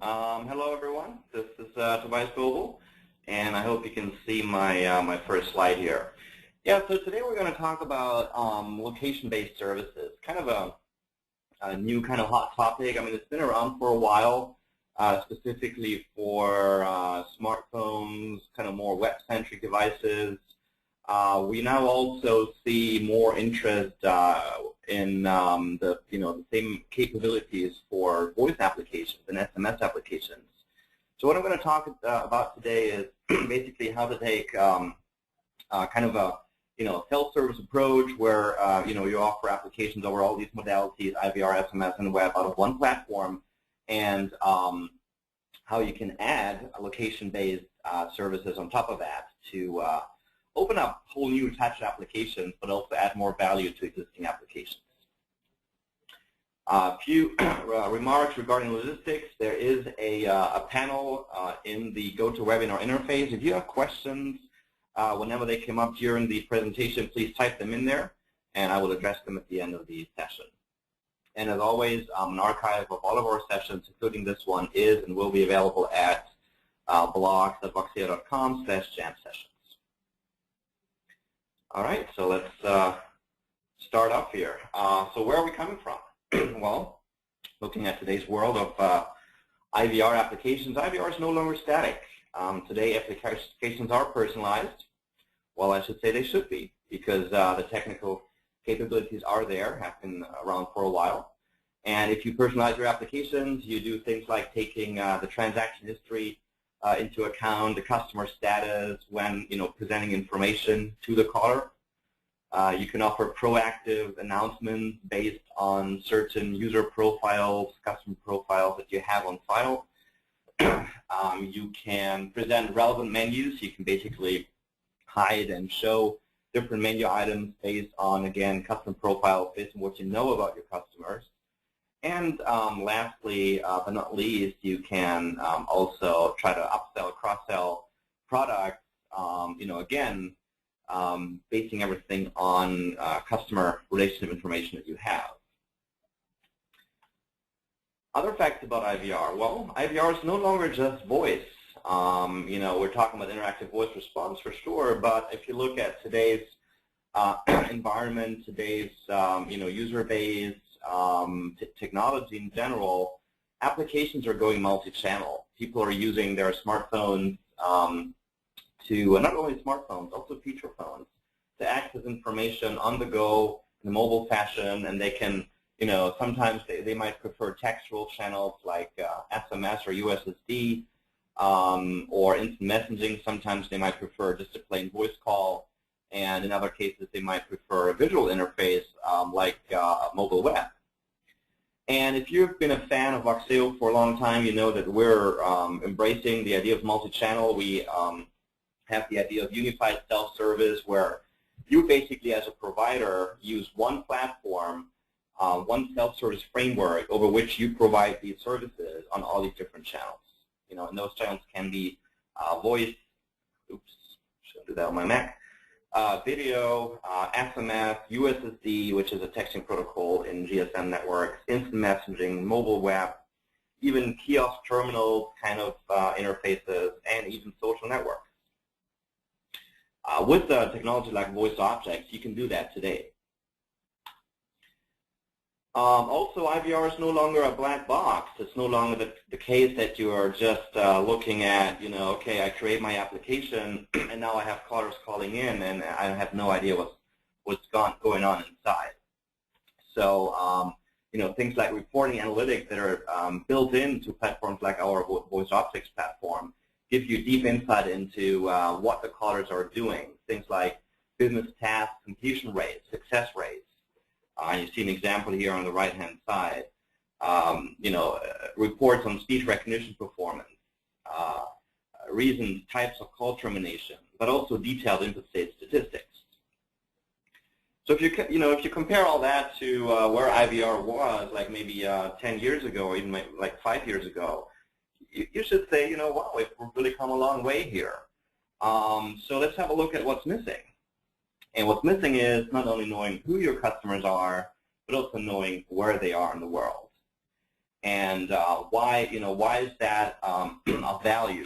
Hello, everyone. This is Tobias Global, and I hope you can see my first slide here. Yeah, so today we're going to talk about location-based services, kind of a new kind of hot topic. I mean, it's been around for a while, specifically for smartphones, kind of more web-centric devices. We now also see more interest in the same capabilities for voice applications and SMS applications. So what I'm going to talk about today is basically how to take kind of a self-service approach where you offer applications over all these modalities, IVR, SMS, and web out of one platform, and how you can add location-based services on top of that to open up whole new types of applications, but also add more value to existing applications. A few remarks regarding logistics. There is a panel in the GoToWebinar interface. If you have questions, whenever they come up during the presentation, please type them in there, and I will address them at the end of the session. And as always, an archive of all of our sessions, including this one, is and will be available at blogs.voxeo.com/jam-sessions. All right, so let's start off here. So where are we coming from? Well, looking at today's world of IVR applications, IVR is no longer static. Today, applications are personalized. Well, I should say they should be, because the technical capabilities are there, have been around for a while. And if you personalize your applications, you do things like taking the transaction history into account, the customer status when presenting information to the caller. You can offer proactive announcements based on certain user profiles, customer profiles that you have on file. You can present relevant menus. You can basically hide and show different menu items based on, again, custom profiles, based on what you know about your customers. And lastly, but not least, you can also try to upsell, cross-sell products, again, basing everything on customer relationship information that you have. Other facts about IVR. Well, IVR is no longer just voice. We're talking about interactive voice response for sure, but if you look at today's environment, today's user base, technology in general, applications are going multi-channel. People are using their smartphones to, not only smartphones, also feature phones, to access information on the go in a mobile fashion, and they can, sometimes they might prefer textual channels like SMS or USSD, or instant messaging. Sometimes they might prefer just a plain voice call, and in other cases they might prefer a visual interface like mobile web. And if you've been a fan of Voxeo for a long time, you know that we're embracing the idea of multi-channel. We have the idea of unified self-service, where you basically, as a provider, use one platform, one self-service framework over which you provide these services on all these different channels. And those channels can be voice, shouldn't do that on my Mac, video, SMS, USSD, which is a texting protocol in GSM networks, instant messaging, mobile web, even kiosk terminals kind of interfaces, and even social networks. With technology like VoiceObjects, you can do that today. Also, IVR is no longer a black box. It's no longer the case that you are just looking at, okay, I create my application, and now I have callers calling in, and I have no idea what's going on inside. So, things like reporting analytics that are built into platforms like our VoiceObjects platform give you deep insight into what the callers are doing. Things like business task completion rates, success rates. You see an example here on the right-hand side. Reports on speech recognition performance, reasons, types of call termination, but also detailed input-state statistics. So if you compare all that to where IVR was, like maybe 10 years ago, or even like 5 years ago, you should say, wow, we've really come a long way here. So let's have a look at what's missing. And what's missing is not only knowing who your customers are, but also knowing where they are in the world. and why is that of value?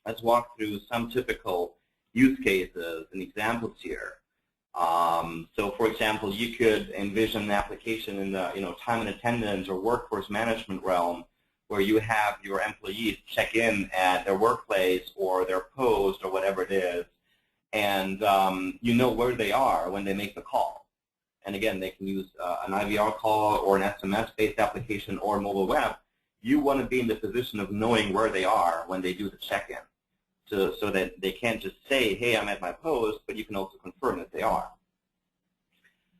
Let's walk through some typical use cases and examples here. So, for example, you could envision an application in the time and attendance or workforce management realm, where you have your employees check in at their workplace or their post or whatever it is, and you know where they are when they make the call. And again, they can use an IVR call or an SMS-based application or mobile web. You want to be in the position of knowing where they are when they do the check-in, so that they can't just say, hey, I'm at my post, but you can also confirm that they are.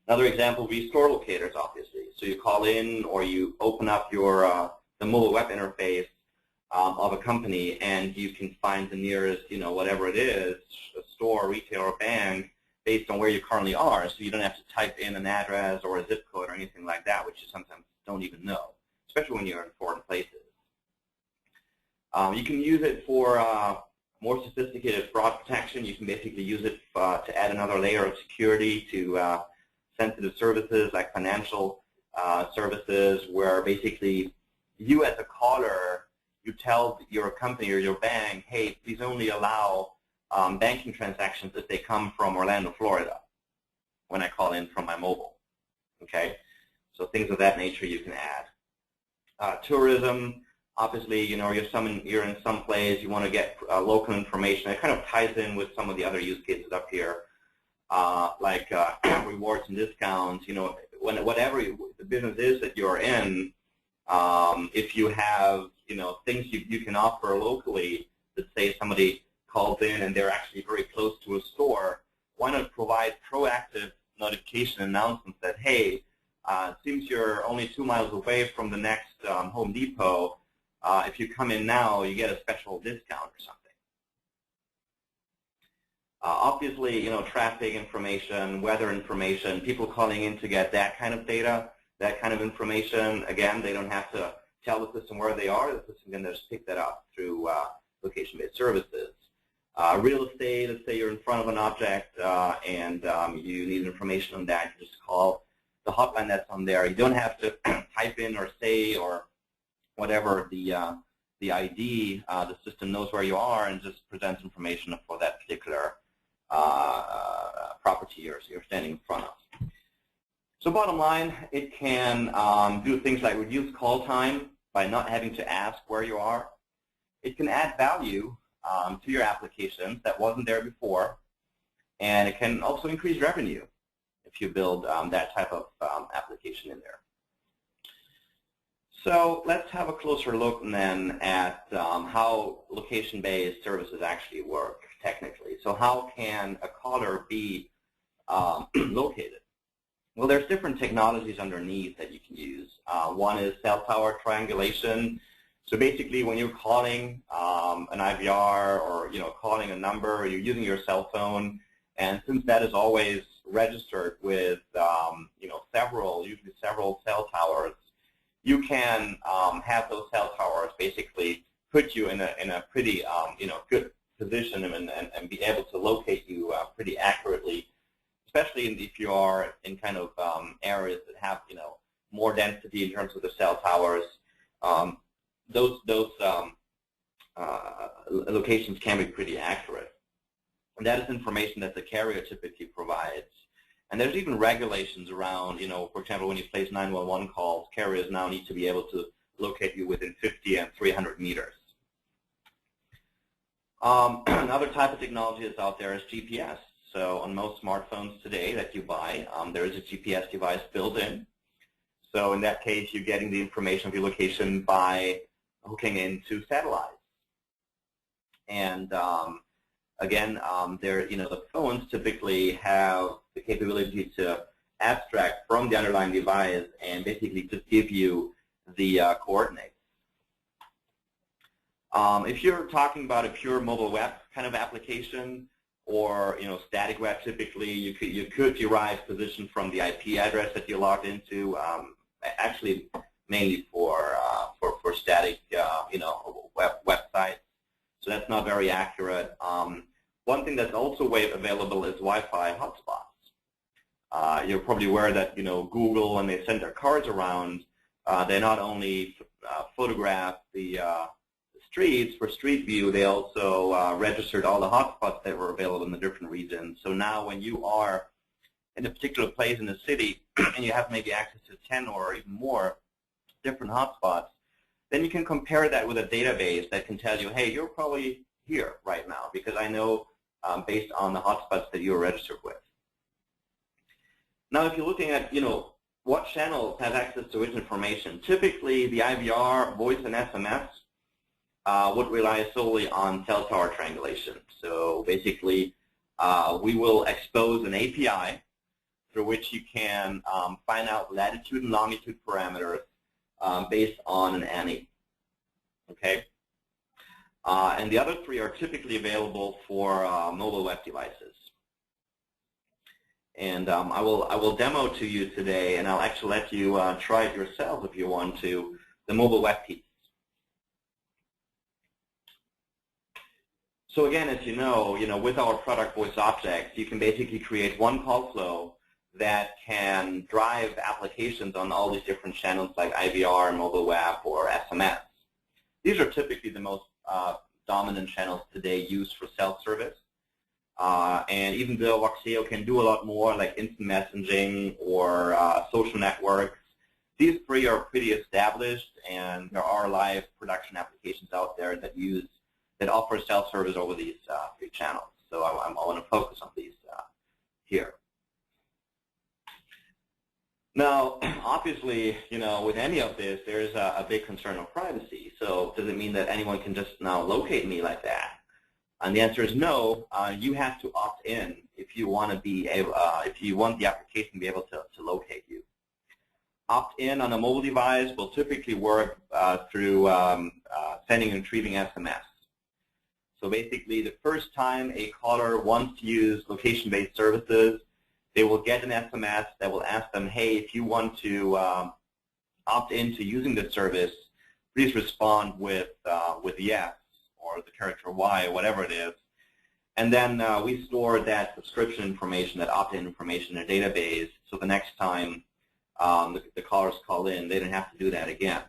Another example would be store locators, obviously. So you call in or you open up your the mobile web interface of a company, and you can find the nearest, whatever it is, a store, retailer, or bank, based on where you currently are. So you don't have to type in an address or a zip code or anything like that, which you sometimes don't even know, especially when you're in foreign places. You can use it for more sophisticated fraud protection. You can basically use it to add another layer of security to sensitive services like financial services, where basically you as a caller, you tell your company or your bank, hey, please only allow banking transactions if they come from Orlando, Florida, when I call in from my mobile. Okay, so things of that nature you can add. Tourism, obviously, you're in some place, you want to get local information. It kind of ties in with some of the other use cases up here, like rewards and discounts. Whatever the business is that you're in, if you have things you can offer locally, that say somebody calls in and they're actually very close to a store, why not provide proactive notification announcements that, hey, it seems you're only 2 miles away from the next Home Depot. If you come in now, you get a special discount or something. Obviously, traffic information, weather information, people calling in to get that kind of data, that kind of information. Again, they don't have to tell the system where they are. The system can just pick that up through location-based services. Real estate, let's say you're in front of an object and you need information on that. You just call the hotline that's on there. You don't have to type in or say or whatever the ID. The system knows where you are and just presents information for that particular property you're standing in front of. So bottom line, it can do things like reduce call time by not having to ask where you are. It can add value to your applications that wasn't there before, and it can also increase revenue if you build that type of application in there. So let's have a closer look then at how location-based services actually work technically. So how can a caller be located? Well, there's different technologies underneath that you can use. One is cell tower triangulation. So basically, when you're calling an IVR or calling a number, you're using your cell phone, and since that is always registered with usually several cell towers, you can have those cell towers basically put you in a pretty good position and be able to locate you pretty accurately, especially if you are in kind of areas that have more density in terms of the cell towers. Those locations can be pretty accurate, and that is information that the carrier typically provides. And there's even regulations around, for example, when you place 911 calls, carriers now need to be able to locate you within 50 and 300 meters. Another type of technology that's out there is GPS. So on most smartphones today that you buy, there is a GPS device built in. So in that case, you're getting the information of your location by hooking into satellites. And again, the phones typically have the capability to abstract from the underlying device and basically just give you the coordinates. If you're talking about a pure mobile web kind of application, or static web, typically you could derive position from the IP address that you logged into. Actually, mainly for static websites. So that's not very accurate. One thing that's also available is Wi-Fi hotspots. You're probably aware that Google, when they send their cards around, they not only photograph the streets for Street View, they also registered all the hotspots that were available in the different regions. So now when you are in a particular place in the city and you have maybe access to 10 or even more different hotspots, then you can compare that with a database that can tell you, hey, you're probably here right now because I know based on the hotspots that you're registered with. Now, if you're looking at, what channels have access to which information, typically the IVR, voice, and SMS would rely solely on cell tower triangulation. So basically, we will expose an API through which you can find out latitude and longitude parameters based on an ANI. Okay? And the other three are typically available for mobile web devices. And I will demo to you today, and I'll actually let you try it yourself if you want to, the mobile web piece. So again, as you know, with our product VoiceObjects, you can basically create one call flow that can drive applications on all these different channels like IVR, mobile web, or SMS. These are typically the most dominant channels today used for self-service. And even though Voxeo can do a lot more like instant messaging or social networks, these three are pretty established, and there are live production applications out there that offer self-service over these three channels. So I want to focus on these here. Now, obviously, with any of this, there's a big concern of privacy. So does it mean that anyone can just now locate me like that? And the answer is no. You have to opt in if you want to be able, if you want the application to be able to locate you. Opt in on a mobile device will typically work through sending and retrieving SMS. So basically, the first time a caller wants to use location-based services, they will get an SMS that will ask them, hey, if you want to opt into using this service, please respond with yes, or the character Y, or whatever it is. And then we store that subscription information, that opt-in information in a database, so the next time the callers call in, they don't have to do that again.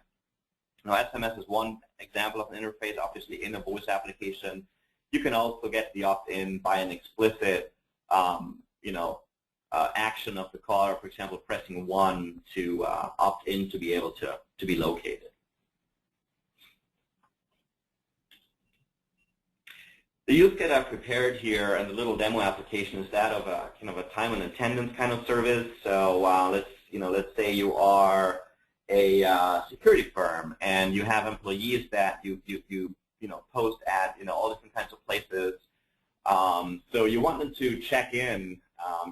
Now, SMS is one example of an interface, obviously, in a voice application. You can also get the opt-in by an explicit, action of the caller, for example, pressing 1 to opt in to be able to be located. The use case I've prepared here and the little demo application is that of a kind of a time and attendance kind of service. So let's say you are a security firm and you have employees that you post at all different kinds of places. So you want them to check in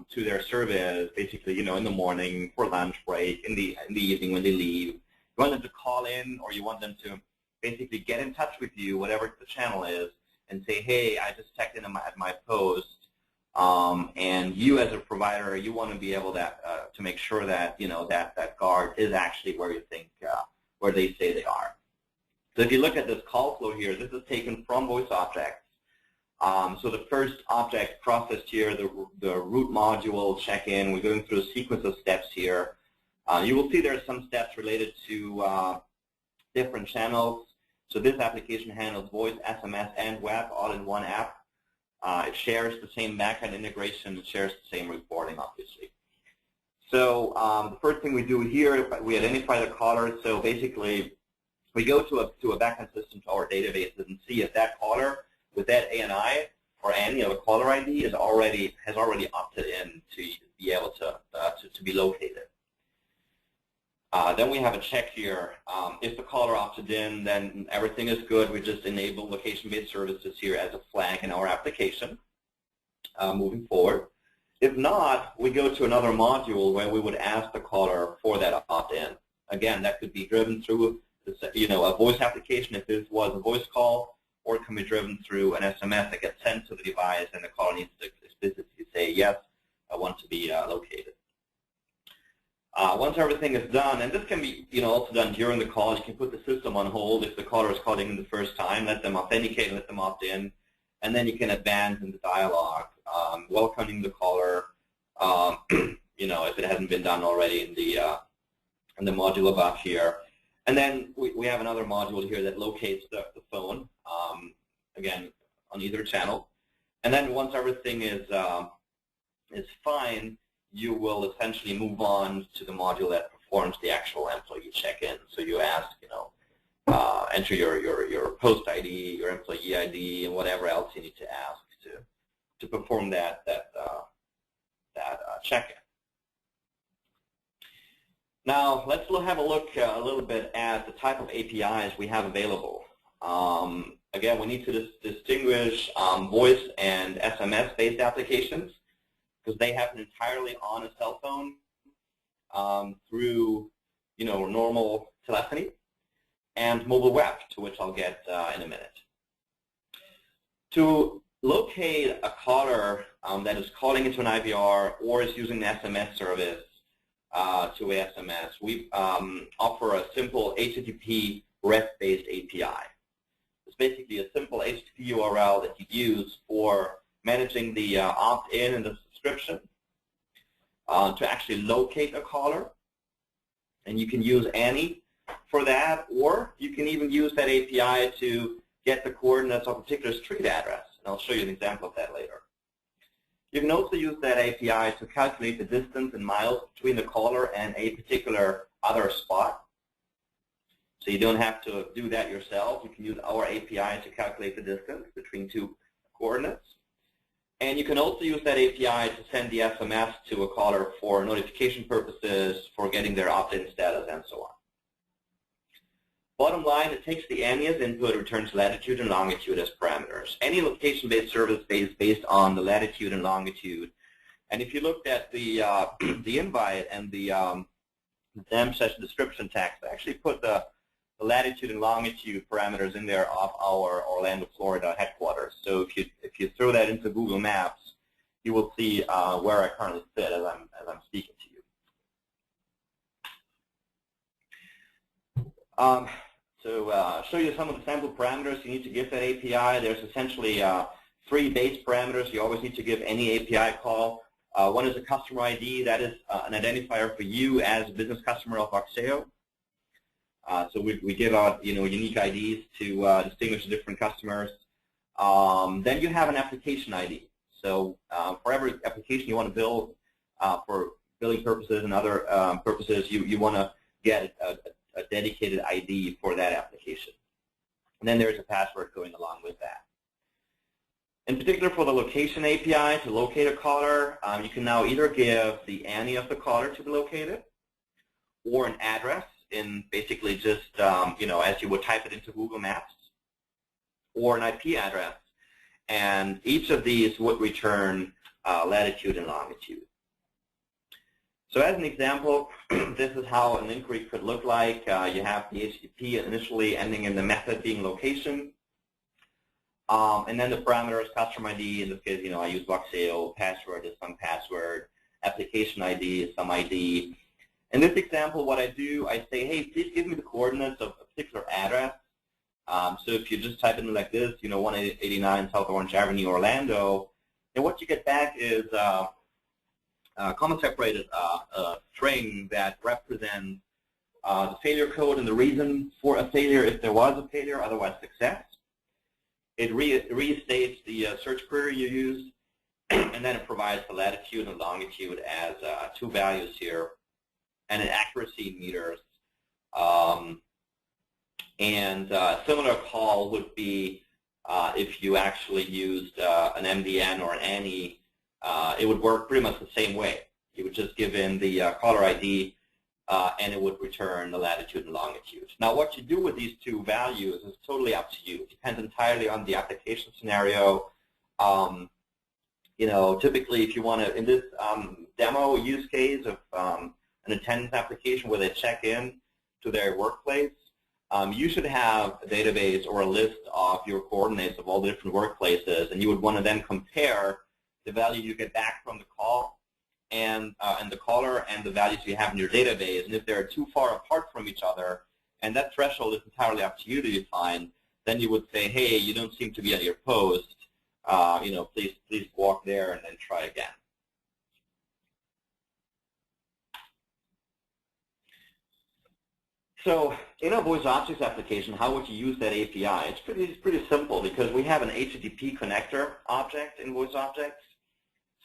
to their service, basically, in the morning for lunch break, in the evening when they leave. You want them to call in, or you want them to basically get in touch with you, whatever the channel is, and say, hey, I just checked in at my post, and you as a provider, you want to be able to make sure that that guard is actually where you think where they say they are. So if you look at this call flow here, this is taken from VoiceObjects. So the first object processed here, the root module check-in. We're going through a sequence of steps here. You will see there are some steps related to different channels. So this application handles voice, SMS, and web all in one app. It shares the same backend integration. It shares the same reporting, obviously. So the first thing we do here, we identify the caller. So basically, we go to a backend system, to our databases, and see if that caller with that ANI or any other caller ID has already opted in to be able to be located. Then we have a check here. If the caller opted in, then everything is good. We just enable location-based services here as a flag in our application moving forward. If not, we go to another module where we would ask the caller for that opt-in. Again, that could be driven through a voice application if this was a voice call, or it can be driven through an SMS that gets sent to the device, and the caller needs to explicitly say, yes, I want to be located. Once everything is done, and this can be also done during the call, you can put the system on hold if the caller is calling in the first time, let them authenticate, let them opt in, and then you can advance in the dialogue, welcoming the caller, if it hasn't been done already in the module above here. And then we have another module here that locates the phone, again, on either channel. And then once everything is fine, you will essentially move on to the module that performs the actual employee check-in. So you ask, enter your post ID, your employee ID, and whatever else you need to ask to perform that check-in. Now, let's have a look a little bit at the type of APIs we have available. Again, we need to distinguish voice and SMS-based applications because they happen entirely on a cell phone through, normal telephony, and mobile web, to which I'll get in a minute. To locate a caller that is calling into an IVR or is using the SMS service to SMS, we offer a simple HTTP REST-based API. It's basically a simple HTTP URL that you use for managing the opt-in and the subscription to actually locate a caller. And you can use Annie for that, or you can even use that API to get the coordinates of a particular street address. And I'll show you an example of that later. You can also use that API to calculate the distance in miles between the caller and a particular other spot. So you don't have to do that yourself. You can use our API to calculate the distance between two coordinates. And you can also use that API to send the SMS to a caller for notification purposes, for getting their opt-in status, and so on. Bottom line, it takes the Annie as input, returns latitude and longitude as parameters. Any location-based service is based on the latitude and longitude. And if you looked at the invite and the DEM session description text, I actually put the latitude and longitude parameters in there of our Orlando, Florida headquarters. So if you throw that into Google Maps, you will see where I currently sit as I'm speaking to you. To show you some of the sample parameters you need to give that API, there's essentially 3 base parameters you always need to give any API call. One is a customer ID. That is an identifier for you as a business customer of Voxeo. So we give out unique IDs to distinguish the different customers. Then you have an application ID. So for every application you want to build for billing purposes and other purposes, you want to get a dedicated ID for that application. And then there's a password going along with that. In particular, for the location API, to locate a caller, you can now either give the Annie of the caller to be located, or an address in basically just, as you would type it into Google Maps, or an IP address. And each of these would return latitude and longitude. So as an example, this is how an inquiry could look like. You have the HTTP initially ending in the method being location. And then the parameters, customer ID, in this case, I use Voxeo, password is some password, application ID is some ID. In this example, what I do, I say, hey, please give me the coordinates of a particular address. So if you just type it in like this, 189 South Orange Avenue, Orlando, and what you get back is comma-separated string that represents the failure code and the reason for a failure if there was a failure, otherwise success. It restates the search query you used, and then it provides the latitude and longitude as 2 values here, and an accuracy meters. And a similar call would be if you actually used an MDN or an Annie. It would work pretty much the same way. You would just give in the caller ID, and it would return the latitude and longitude. Now, what you do with these 2 values is totally up to you. It depends entirely on the application scenario. Typically, if you want to, in this demo use case of an attendance application where they check in to their workplace, you should have a database or a list of your coordinates of all the different workplaces, and you would want to then compare the value you get back from the call and the caller and the values you have in your database. And if they're too far apart from each other, and that threshold is entirely up to you to define, then you would say, hey, you don't seem to be at your post. Please walk there and then try again. So in a VoiceObjects application, how would you use that API? It's pretty simple because we have an HTTP connector object in VoiceObjects.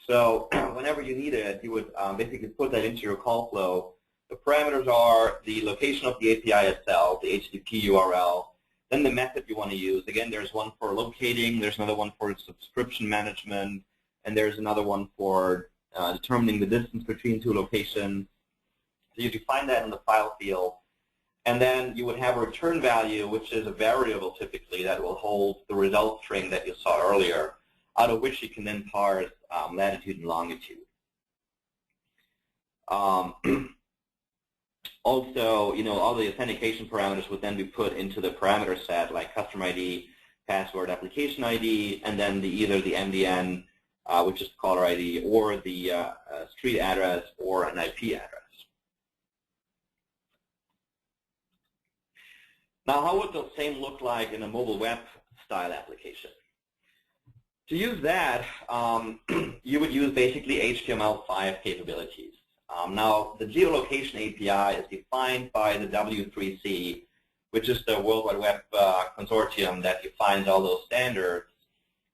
So whenever you need it, you would basically put that into your call flow. The parameters are the location of the API itself, the HTTP URL, then the method you want to use. Again, there's one for locating, there's another one for subscription management, and there's another one for determining the distance between two locations. So you define that in the file field. And then you would have a return value, which is a variable typically that will hold the result string that you saw earlier, out of which you can then parse latitude and longitude. Also, all the authentication parameters would then be put into the parameter set, like customer ID, password, application ID, and then either the MDN, which is caller ID, or the street address or an IP address. Now, how would the same look like in a mobile web style application? To use that, you would use basically HTML5 capabilities. Now, the geolocation API is defined by the W3C, which is the World Wide Web consortium that defines all those standards.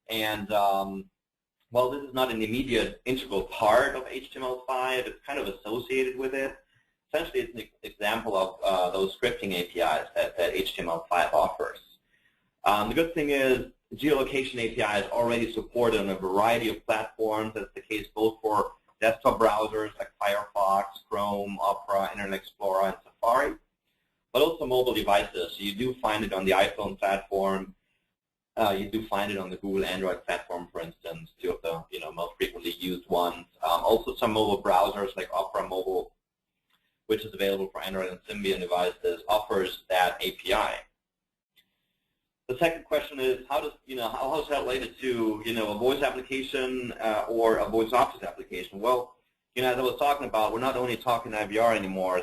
And while this is not an immediate integral part of HTML5, it's kind of associated with it. Essentially, it's an example of those scripting APIs that HTML5 offers. The good thing is geolocation API is already supported on a variety of platforms. That's the case both for desktop browsers like Firefox, Chrome, Opera, Internet Explorer, and Safari, but also mobile devices. So you do find it on the iPhone platform. You do find it on the Google Android platform, for instance, two of the most frequently used ones. Also some mobile browsers like Opera Mobile, which is available for Android and Symbian devices, offers that API. The second question is, how is that related to a voice application or a VoiceObjects application? Well, as I was talking about, we're not only talking IVR anymore.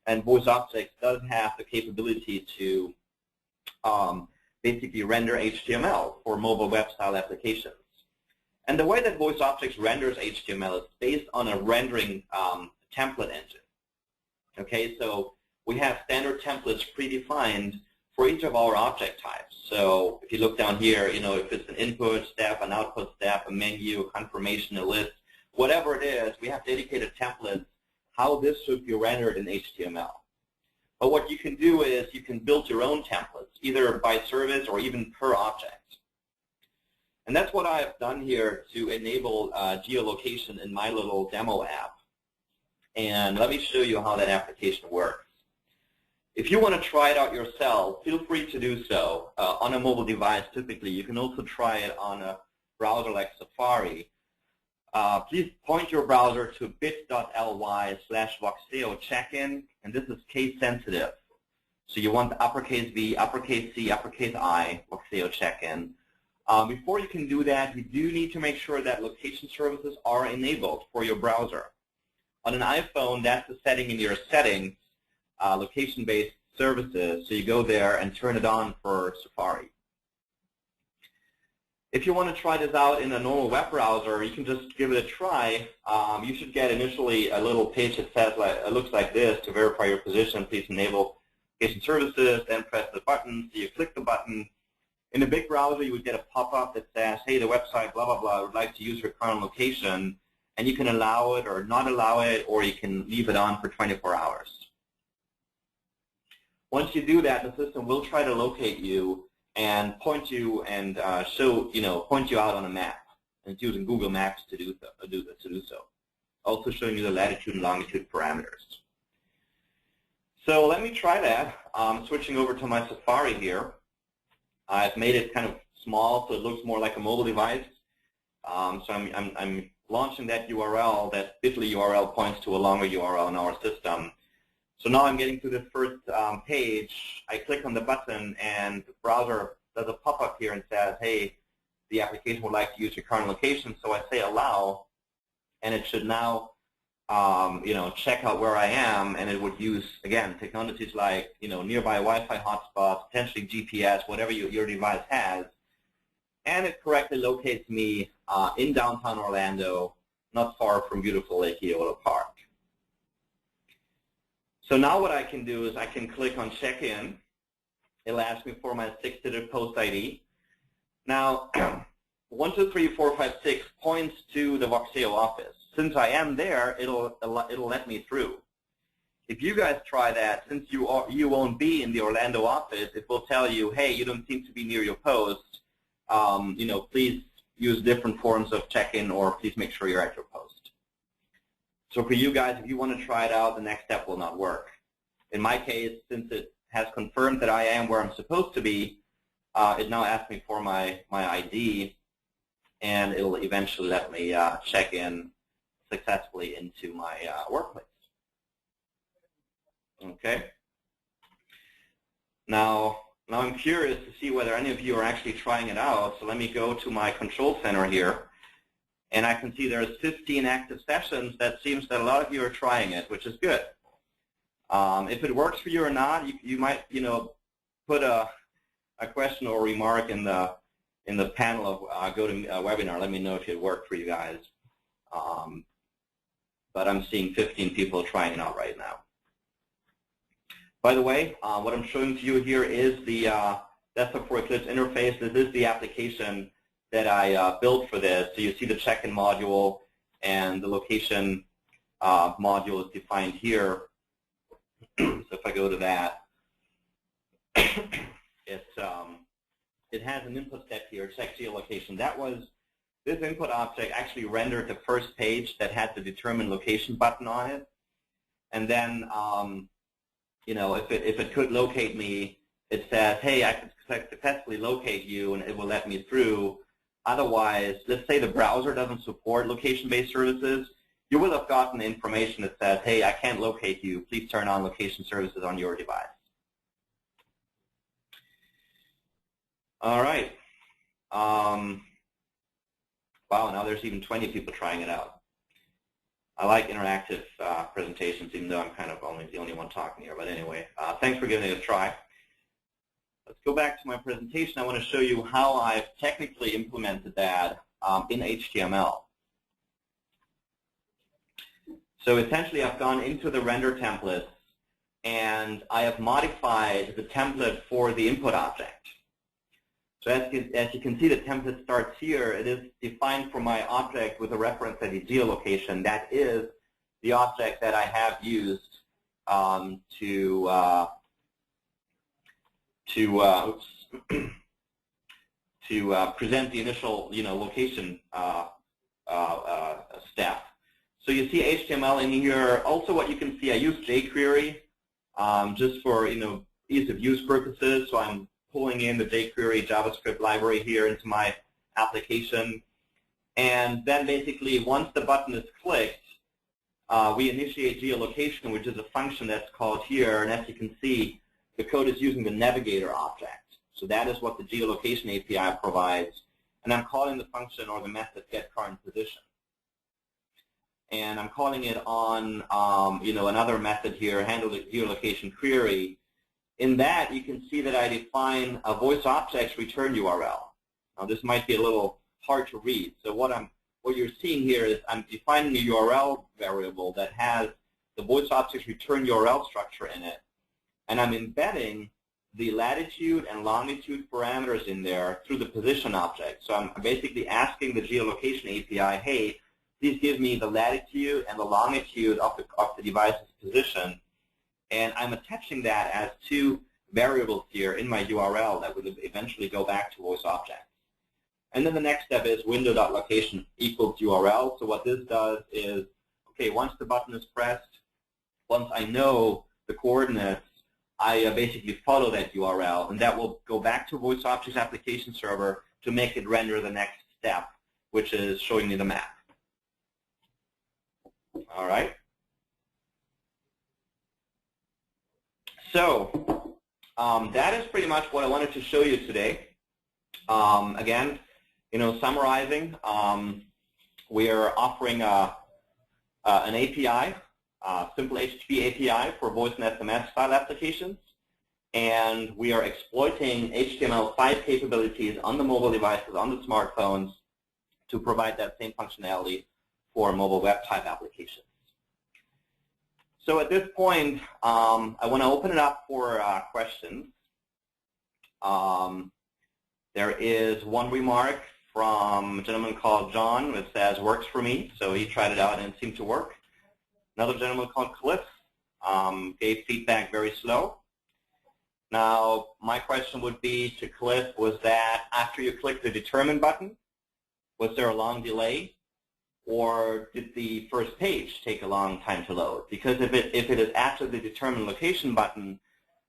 And VoiceObjects does have the capability to basically render HTML for mobile web style applications. And the way that VoiceObjects renders HTML is based on a rendering template engine. Okay, so we have standard templates predefined for each of our object types. So if you look down here, if it's an input step, an output step, a menu, a confirmation, a list, whatever it is, we have dedicated templates how this should be rendered in HTML. But what you can do is you can build your own templates, either by service or even per object. And that's what I've done here to enable geolocation in my little demo app. And let me show you how that application works. If you want to try it out yourself, feel free to do so on a mobile device typically. You can also try it on a browser like Safari. Please point your browser to bit.ly/Voxeo check-in, and this is case sensitive. So you want the uppercase V, uppercase C, uppercase I, Voxeo check-in. Before you can do that, you do need to make sure that location services are enabled for your browser. On an iPhone, that's the setting in your settings, location-based services. So you go there and turn it on for Safari. If you want to try this out in a normal web browser, you can just give it a try. You should get initially a little page that says, it looks like this: to verify your position, please enable location services, then press the button. So you click the button. In a big browser, you would get a pop-up that says, hey, the website, blah, blah, blah, would like to use your current location. And you can allow it or not allow it, or you can leave it on for 24 hours. Once you do that, the system will try to locate you and point you and point you out on a map. And it's using Google Maps to do so. Also showing you the latitude and longitude parameters. So let me try that. I'm switching over to my Safari here. I've made it kind of small so it looks more like a mobile device. So I'm launching that URL. That bit.ly URL points to a longer URL in our system. So now I'm getting to this first page. I click on the button, and the browser does a pop-up here and says, hey, the application would like to use your current location. So I say allow, and it should now check out where I am, and it would use, again, technologies like nearby Wi-Fi hotspots, potentially GPS, whatever your device has, and it correctly locates me in downtown Orlando, not far from beautiful Lake Eola Park. So now what I can do is I can click on check-in. It'll ask me for my 6-digit post ID. Now, 1, 2, 3, 4, 5, 6 points to the Voxeo office. Since I am there, it'll let me through. If you guys try that, since you won't be in the Orlando office, it will tell you, hey, you don't seem to be near your post. Please use different forms of check-in, or please make sure you're at your post. So for you guys, if you want to try it out, the next step will not work. In my case, since it has confirmed that I am where I'm supposed to be, it now asks me for my ID, and it'll eventually let me check in successfully into my workplace. Okay. Now I'm curious to see whether any of you are actually trying it out. So let me go to my control center here, and I can see there's 15 active sessions. That seems that a lot of you are trying it, which is good. If it works for you or not, you might put a question or remark in the panel of GoToWebinar. Let me know if it worked for you guys. But I'm seeing 15 people trying it out right now. By the way, what I'm showing to you here is the Desktop for Eclipse interface. This is the application that I built for this. So you see the check-in module, and the location module is defined here. So if I go to that, it has an input step here, check geolocation. This input object actually rendered the first page that had the determine location button on it. And then, if it could locate me, it says, hey, I could successfully locate you, and it will let me through. Otherwise, let's say the browser doesn't support location-based services, you will have gotten information that says, hey, I can't locate you. Please turn on location services on your device. All right. Wow, now there's even 20 people trying it out. I like interactive presentations, even though I'm kind of the only one talking here. But anyway, thanks for giving it a try. Let's go back to my presentation. I want to show you how I've technically implemented that in HTML. So essentially, I've gone into the render templates, and I have modified the template for the input object. So as you can see, the template starts here. It is defined for my object with a reference ID geolocation. That is the object that I have used to present the initial location step. So you see HTML in here. Also, what you can see, I use jQuery just for ease of use purposes. So I'm pulling in the jQuery JavaScript library here into my application. And then basically, once the button is clicked, we initiate geolocation, which is a function that's called here. And as you can see, the code is using the navigator object. So that is what the geolocation API provides. And I'm calling the function or the method getCurrentPosition. And I'm calling it on another method here, handle the geolocation query. In that, you can see that I define a VoiceObjects return URL. Now, this might be a little hard to read. So what you're seeing here is I'm defining a URL variable that has the VoiceObjects return URL structure in it, and I'm embedding the latitude and longitude parameters in there through the position object. So I'm basically asking the geolocation API, hey, please give me the latitude and the longitude of the device's position. And I'm attaching that as two variables here in my URL that will eventually go back to VoiceObjects. And then the next step is window.location equals URL. So what this does is, okay, once the button is pressed, once I know the coordinates, I basically follow that URL, and that will go back to VoiceObjects application server to make it render the next step, which is showing me the map. All right. So that is pretty much what I wanted to show you today. Again, summarizing, we are offering an API, simple HTTP API for voice and SMS file applications, and we are exploiting HTML5 capabilities on the mobile devices, on the smartphones, to provide that same functionality for mobile web type applications. So at this point, I want to open it up for questions. There is one remark from a gentleman called John that says, works for me. So he tried it out and it seemed to work. Another gentleman called Cliff gave feedback very slow. Now, my question would be to Cliff, was that after you click the determine button, was there a long delay? Or did the first page take a long time to load? Because if it is after the determine location button,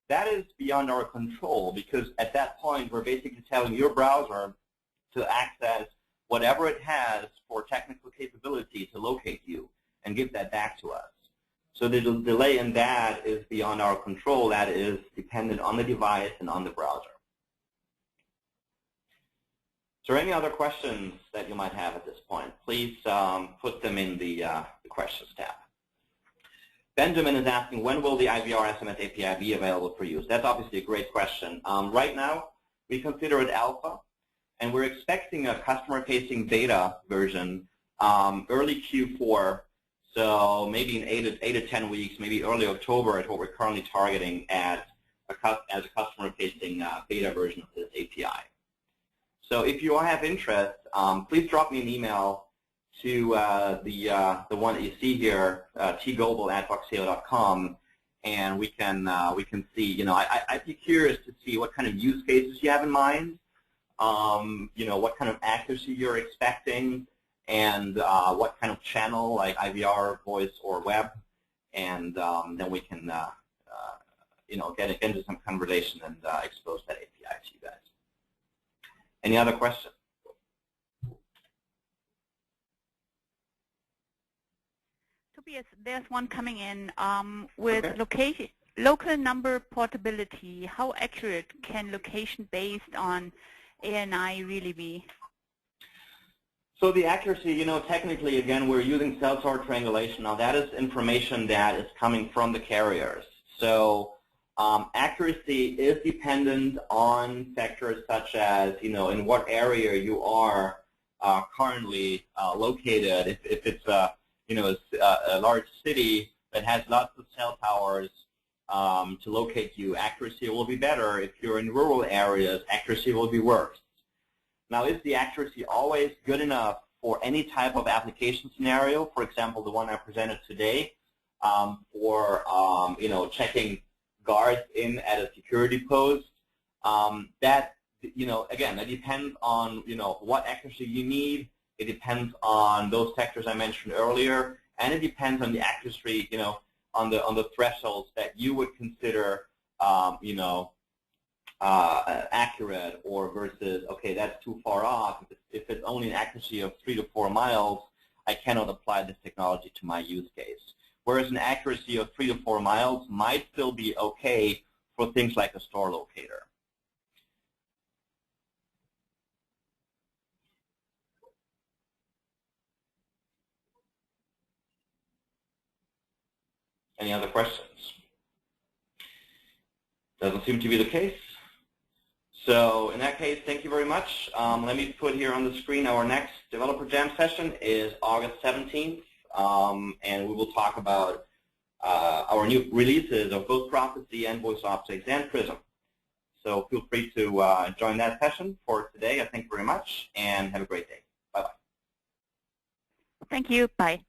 that is beyond our control, because at that point we're basically telling your browser to access whatever it has for technical capability to locate you and give that back to us. So the delay in that is beyond our control. That is dependent on the device and on the browser. So any other questions that you might have at this point, please put them in the questions tab. Benjamin is asking, when will the IVR SMS API be available for use? That's obviously a great question. Right now, we consider it alpha, and we're expecting a customer-facing beta version early Q4, so maybe in 8 to 10 weeks, maybe early October is what we're currently targeting as a customer-facing beta version of this API. So if you all have interest, please drop me an email to the one that you see here, tgobel@voxeo.com, and we can see. You know, I'd be curious to see what kind of use cases you have in mind. You know, what kind of accuracy you're expecting, and what kind of channel, like IVR, voice, or web, and then we can you know, get into some conversation and expose that API to you guys. Any other questions? Tobias, there's one coming in with Okay. local number portability. How accurate can location based on ANI really be? So the accuracy, you know, technically, again, we're using cell tower triangulation. Now, that is information that is coming from the carriers. So accuracy is dependent on factors such as, you know, in what area you are currently located. If it's you know, a large city that has lots of cell towers to locate you, accuracy will be better. If you're in rural areas, accuracy will be worse. Now, is the accuracy always good enough for any type of application scenario? For example, the one I presented today for you know, checking guards in at a security post. That, you know, again, that depends on, you know, what accuracy you need. It depends on those factors I mentioned earlier, and it depends on the accuracy, you know, on the thresholds that you would consider, you know, accurate, or versus, okay, that's too far off. If it's only an accuracy of 3 to 4 miles, I cannot apply this technology to my use case. Whereas an accuracy of 3 to 4 miles might still be okay for things like a store locator. Any other questions? Doesn't seem to be the case. So in that case, thank you very much. Let me put here on the screen our next Developer Jam session is August 17th, and we will talk about our new releases of both Prophecy and VoiceObjects and Prism. So feel free to join that session for today. I thank you very much, and have a great day. Bye-bye. Thank you. Bye.